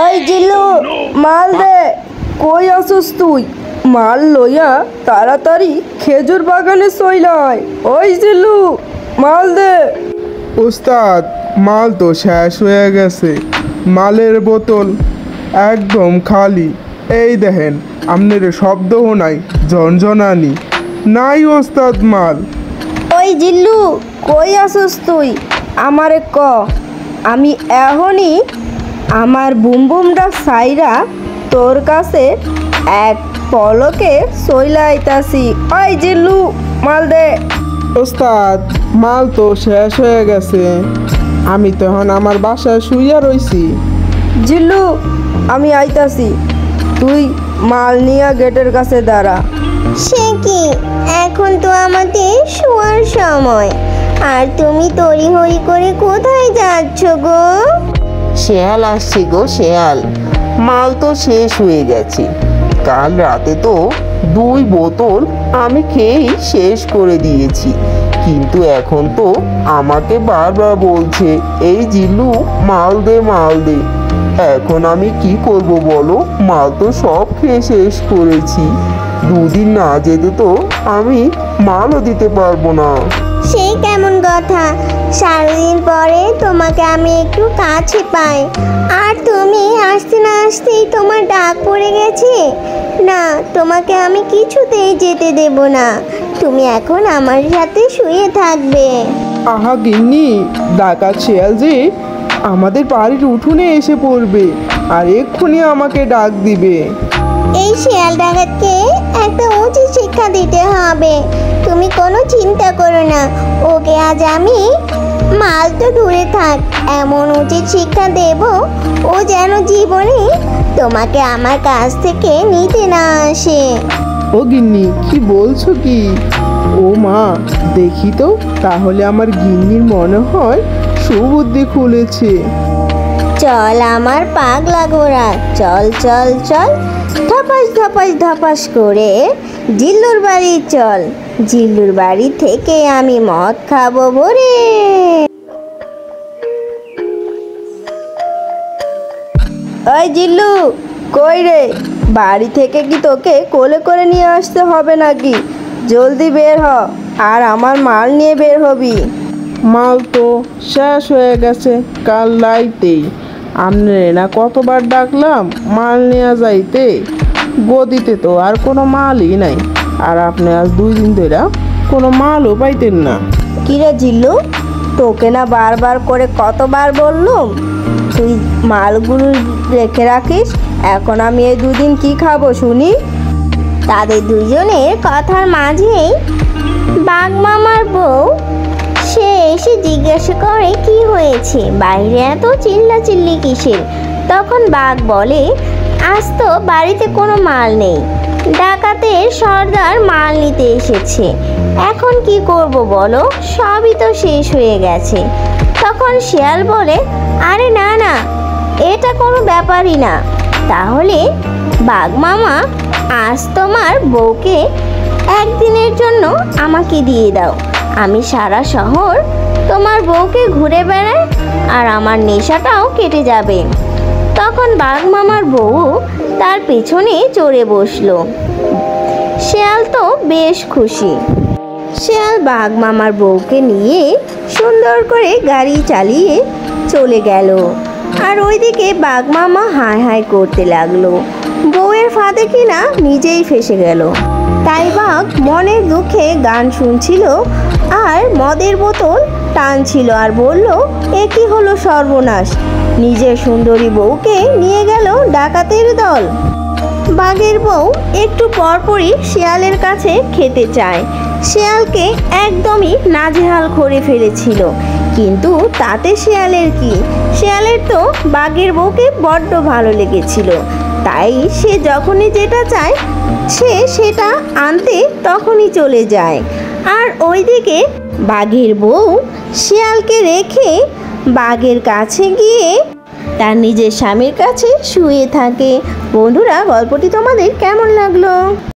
ওই জিল্লু, মাল দে। কই আসুস তুই? মাল লইয়া তাড়াতাড়ি খেজুর বাগানে চইলাই। ওই জিল্লু, মাল দে। উস্তাদ, মাল তো শেষ হয়ে গেছে। মালের বোতল একদম খালি। এই দেখেন, আপনার শব্দও নাই, ঝনঝনানি নাই ওস্তাদ মাল। ওই জিল্লু, কই আসুস তুই? আমারে ক, আমি এখনই আমার বুমবুমটা সাইরা তোর কাছে এক পলকে চইলা আইতাছি। ওই জিল্লু, মাল দে। ওস্তাদ, মাল তো শেষ হয়ে গেছে। আমি তখন আমার বাসায় শুইয়া রইছি। জিল্লু, আমি আইতাছি, তুই মাল নিয়ে গেটের কাছে দাঁড়া। সে কি, এখন তো আমাদের শোয়ার সময়, আর তুমি তড়িঘড়ি করে কোথায় যাচ্ছ গো? শেয়াল আসছে গো শেয়াল, মাল তো শেষ হয়ে গেছে। কাল রাতে তো 2 বোতল আমি খেয়েই শেষ করে দিয়েছি, কিন্তু এখন তো আমাকে বারবার বলছে এই জিল্লু মাল দে মাল দে। এখন আমি কি করব বলো? মাল তো সব খেয়ে শেষ করেছি। 2 দিন না যেতে তো আমি মালও দিতে পারবো না। সে কেমন কথা? সারাদিন পরে তোমাকে আমি একটু কাছে পাই, আর তুমি আসতে না আসতেই তোমার ডাক পড়ে গেছে। না, তোমাকে আমি কিছুতেই যেতে দেব না। তুমি এখন আমার সাথে শুয়ে থাকবে। আহা গিন্নি, ডাকাত শেয়াল যে আমাদের বাড়ির উঠোনে এসে পড়বে আর এক্ষুনি আমাকে ডাক দিবে। এই শিয়াল ডাকাতকে একটা উচিত শিক্ষা দিতে হবে। তুমি কোনো চিন্তা করো না, ওকে আজ আমি, মাল তো দূরে থাক, এমন উচিত শিক্ষা দেব ও যেন জীবনে তোমাকে আমার কাছ থেকে নিতে না আসে। ও গিন্নি, কি বলছো কি? ও মা, দেখি তো, তাহলে আমার গিন্নির মনে হয় সুবুদ্ধি খুলেছে। চল আমার পাগলা ঘোড়া, চল চল চল, ধপাস ধপাস ধপাস করে জিল্লুর বাড়ি চল। জিল্লুর বাড়ি থেকে আমি মদ খাবো ভরে। ওই জিল্লু, কই রে? বাড়ি থেকে কি তোকে কোলে করে নিয়ে আসতে হবে নাকি? জলদি বের হ, আর আমার মাল নিয়ে বের হবি। মাল তো শেষ হয়ে গেছে কাল রাইতেই। আমনে না কতবার ডাকলাম মাল নিয়ে যাইতে, গদিতে তো আর কোনো মালই নাই। আর আপনি আজ 2 দিন ধরে কোনো মালও পাইতেন না। কিরে জিল্লু, তোকে না বারবার করে কতবার বললুম তুই মালগুলো রেখে রাখিস? এখন আমি এই 2 দিন কি খাবো শুনি? তাদের দুজনের কথার মাঝেই বাঘ মামার বউ সে এসে জিজ্ঞাসা করে কি হয়েছে, বাইরে এত চিল্লাচিল্লি কিসের? তখন বাঘ বলে, আজ তো বাড়িতে কোনো মাল নেই, ডাকাতের সর্দার মাল নিতে এসেছে। এখন কি করব বলো, সবই তো শেষ হয়ে গেছে। তখন শিয়াল বলে, আরে না না, এটা কোনো ব্যাপারই না। তাহলে বাঘ মামা, আজ তোমার বউকে একদিনের জন্য আমাকে দিয়ে দাও, আমি সারা শহর তোমার বউকে ঘুরে বেড়াই, আর আমার নেশাটাও কেটে যাবে। তখন বাঘ মামার বউ তার পেছনে চড়ে বসলো। শিয়াল তো বেশ খুশি। শিয়াল বাঘ মামার বউকে নিয়ে সুন্দর করে গাড়ি চালিয়ে চলে গেল, আর ওইদিকে বাঘ মামা হাই হাই করতে লাগলো। বউয়ের ফাঁদে কিনা নিজেই ফেসে গেল। তাই বাঘ মনের দুঃখে গান শুনছিল আর মদের বোতল টানছিল, আর বলল, এ কি হলো সর্বনাশ, নিজের সুন্দরী বউকে নিয়ে গেল ডাকাতের দল। বাঘের বউ একটু পরপরই শিয়ালের কাছে খেতে চায়। শিয়ালকে একদমই নাজেহাল করে ফেলেছিল, কিন্তু তাতে শিয়ালের কি? শিয়ালের তো বাঘের বউকে বড্ড ভালো লেগেছিল, তাই সে যখনই যেটা চায় সে সেটা আনতে তখনই চলে যায়। আর ওইদিকে বাঘের বউ শিয়ালকে রেখে বাঘের কাছে গিয়ে তার নিজের স্বামীর কাছে শুয়ে থাকে। বন্ধুরা, গল্পটি তোমাদের কেমন লাগলো?